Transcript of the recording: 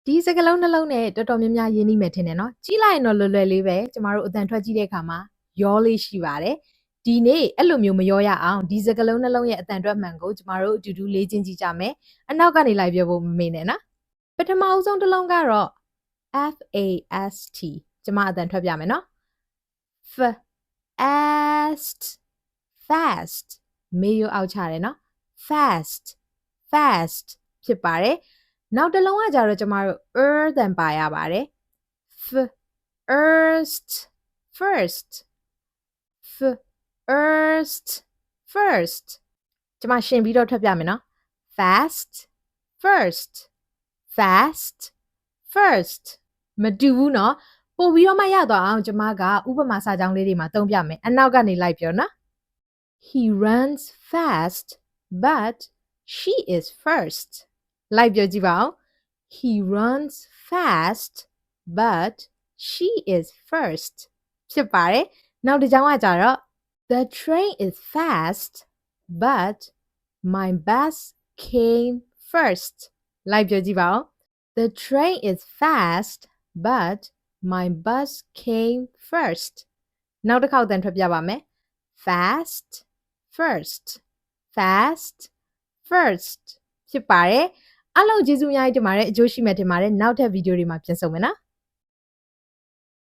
ဒီစကလုံးနှလုံးနဲ့တော်တော်များများရင်းနှီးမယ်ထင်တယ်နော်ကြည့်လိုက်ရင်တော့လွယ်လွယ်လေးပဲကျမတို့အတန်ထွက်ကြည့်တဲ့အခါမှာရောလေးရှိပါတယ်ဒီနေ့အဲ့လိုမျိုးမရောရအောင်ဒီစကလုံးနှလုံးရဲ့အတန်ထွက်မှန်ကိုကျမတို့အတူတူလေ့ကျင့်ကြည့်ကြမယ်အနောက်ကနေလိုက်ပြောဖို့မမေ့နဲ့နော်ပထမအဆုံးတစ်လုံးကတော့ FAST ကျမအတန်ထွက်ပြမယ်နော် fast fast မေးရအောက်ချတယ်နော် fast fast ဖြစ်ပါတယ်နောက်တစ်လုံးကကြတော့ကျမတို့ တန်ပါရပါတယ် first first first ကျမရှင်းပြီးတော့ထွက်ပြမယ်နော် fast first fast first မတူဘူးနော်ပို့ပြီးတော့မှရသွားအောင်ကျမကဥပမာစာကြောင်းလေးတွေမှာသုံးပြမယ်အနောက်ကနေလိုက်ပြောနော် He runs fast but she is first လိုက်ပြောကြည့်ပါဦး He runs fast but she is first ဖြစ်ပါတယ်နောက်တစ်ကြောင်းကကြတော့ The train is fast but my bus came first လိုက်ပြောကြည့်ပါဦး The train is fast but my bus came first နောက်တစ်ခေါက်တန်ထွက်ပြပါမယ် fast first fast first ဖြစ်ပါတယ်အားလုံးကျေးဇူးအများကြီးတင်ပါတယ်အကျိုးရှိမယ်တင်ပါတယ်နောက်ထပ်ဗီဒီယိုတွေမှာပြန်ဆုံမယ်နော်